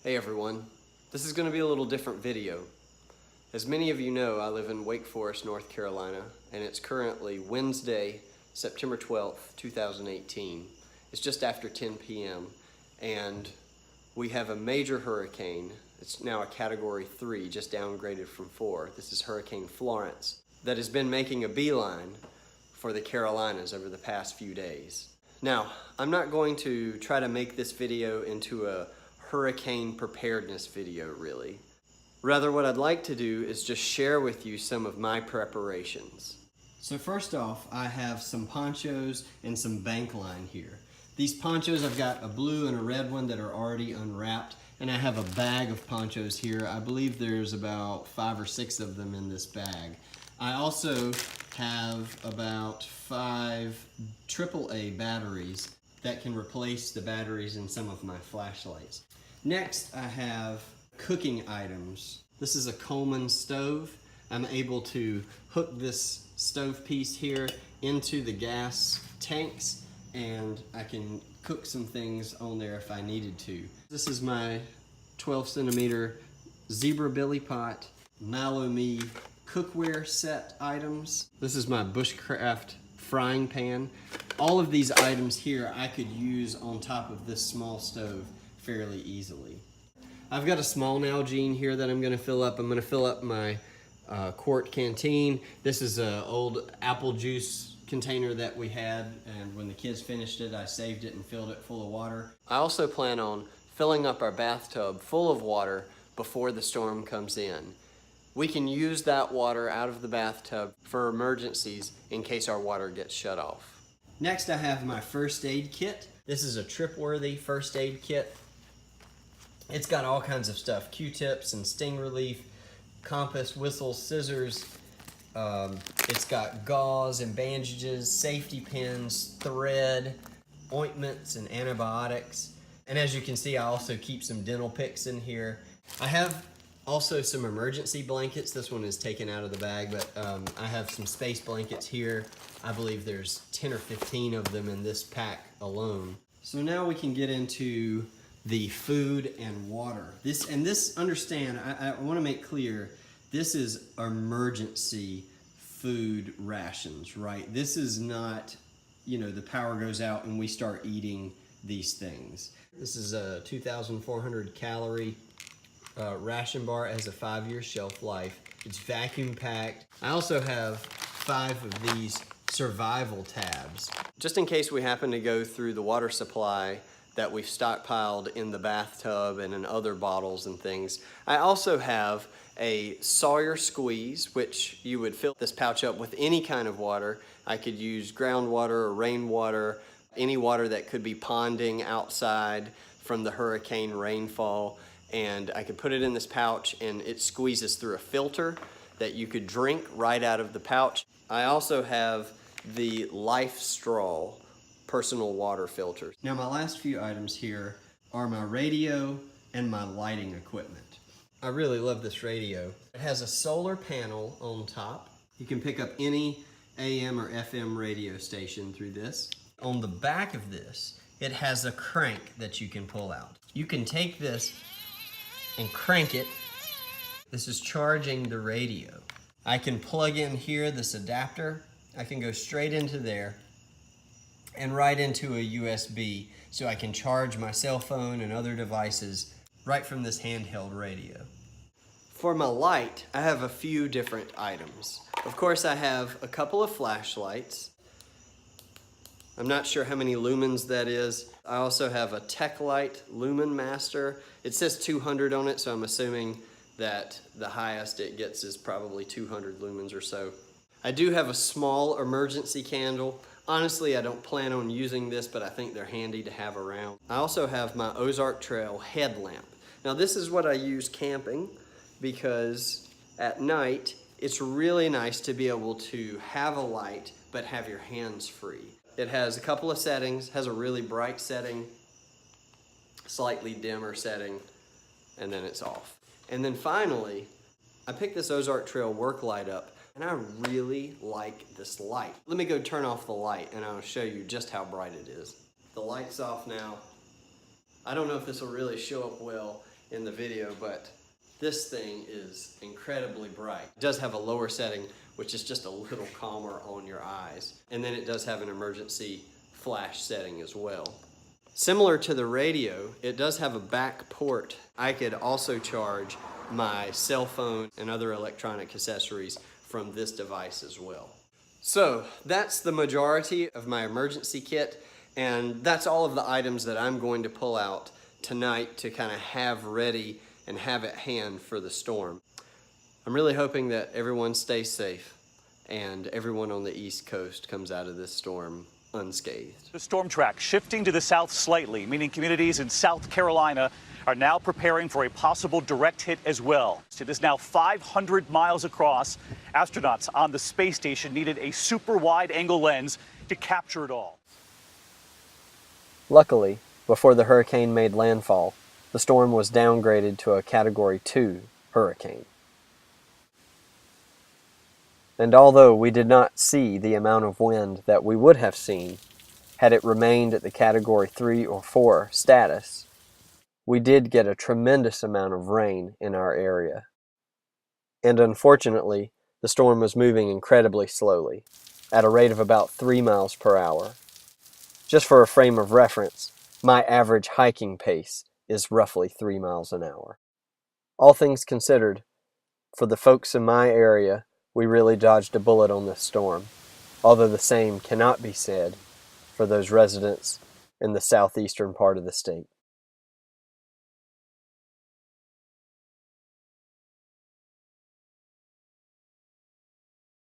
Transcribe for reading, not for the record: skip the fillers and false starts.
Hey everyone, this is going to be a little different video. As many of you know, I live in Wake Forest, North Carolina, and it's currently Wednesday, September 12th, 2018. It's just after 10 p.m. and we have a major hurricane. It's now a Category 3, just downgraded from 4. This is Hurricane Florence that has been making a beeline for the Carolinas over the past few days. Now, I'm not going to try to make this video into a hurricane preparedness video, really. Rather, what I'd like to do is just share with you some of my preparations. So first off, I have some ponchos and some bank line here. These ponchos, I've got a blue and a red one that are already unwrapped, and I have a bag of ponchos here. I believe there's about 5 or 6 of them in this bag. I also have about 5 AAA batteries that can replace the batteries in some of my flashlights. Next, I have cooking items. This is a Coleman stove. I'm able to hook this stove piece here into the gas tanks, and I can cook some things on there if I needed to. This is my 12 centimeter zebra billy pot, Mallow Me cookware set items. This is my bushcraft frying pan. All of these items here I could use on top of this small stove fairly easily. I've got a small Nalgene here that I'm going to fill up. I'm going to fill up my quart canteen. This is an old apple juice container that we had, and when the kids finished it, I saved it and filled it full of water. I also plan on filling up our bathtub full of water before the storm comes in. We can use that water out of the bathtub for emergencies in case our water gets shut off. Next, I have my first aid kit. This is a trip-worthy first aid kit. It's got all kinds of stuff, Q-tips and sting relief, compass, whistles, scissors. It's got gauze and bandages, safety pins, thread, ointments and antibiotics. And as you can see, I also keep some dental picks in here. I have also some emergency blankets. This one is taken out of the bag, but I have some space blankets here. I believe there's 10 or 15 of them in this pack alone. So now we can get into the food and water. Understand, I want to make clear, this is emergency food rations, right? This is not, the power goes out and we start eating these things. This is a 2,400 calorie ration bar. It has a 5-year shelf life. It's vacuum packed. I also have 5 of these survival tabs, just in case we happen to go through the water supply that we've stockpiled in the bathtub and in other bottles and things. I also have a Sawyer Squeeze, which you would fill this pouch up with any kind of water. I could use groundwater or rainwater, any water that could be ponding outside from the hurricane rainfall, and I could put it in this pouch and it squeezes through a filter that you could drink right out of the pouch. I also have the Life Straw personal water filters. Now my last few items here are my radio and my lighting equipment. I really love this radio. It has a solar panel on top. You can pick up any AM or FM radio station through this. On the back of this, it has a crank that you can pull out. You can take this and crank it. This is charging the radio. I can plug in here this adapter. I can go straight into there and right into a USB, so I can charge my cell phone and other devices right from this handheld radio. For my light, I have a few different items. Of course, I have a couple of flashlights. I'm not sure how many lumens that is. I also have a Tech Light Lumen Master. It says 200 on it, so I'm assuming that the highest it gets is probably 200 lumens or so. I do have a small emergency candle. Honestly, I don't plan on using this, but I think they're handy to have around. I also have my Ozark Trail Head Lamp. Now this is what I use camping, because at night, it's really nice to be able to have a light, but have your hands free. It has a couple of settings, has a really bright setting, slightly dimmer setting, and then it's off. And then finally, I picked this Ozark Trail Work Light up, and I really like this light. Let me go turn off the light and I'll show you just how bright it is. The light's off now. I don't know if this will really show up well in the video, but this thing is incredibly bright. It does have a lower setting, which is just a little calmer on your eyes. And then it does have an emergency flash setting as well. Similar to the radio, it does have a back port. I could also charge my cell phone and other electronic accessories from this device as well. So that's the majority of my emergency kit, and that's all of the items that I'm going to pull out tonight to kind of have ready and have at hand for the storm. I'm really hoping that everyone stays safe and everyone on the East Coast comes out of this storm unscathed. The storm track shifting to the south slightly, meaning communities in South Carolina are now preparing for a possible direct hit as well. It is now 500 miles across. Astronauts on the space station needed a super wide angle lens to capture it all. Luckily, before the hurricane made landfall, the storm was downgraded to a Category 2 hurricane. And although we did not see the amount of wind that we would have seen had it remained at the Category 3 or 4 status, we did get a tremendous amount of rain in our area. And unfortunately, the storm was moving incredibly slowly, at a rate of about 3 miles per hour. Just for a frame of reference, my average hiking pace is roughly 3 miles an hour. All things considered, for the folks in my area, we really dodged a bullet on this storm, although the same cannot be said for those residents in the southeastern part of the state.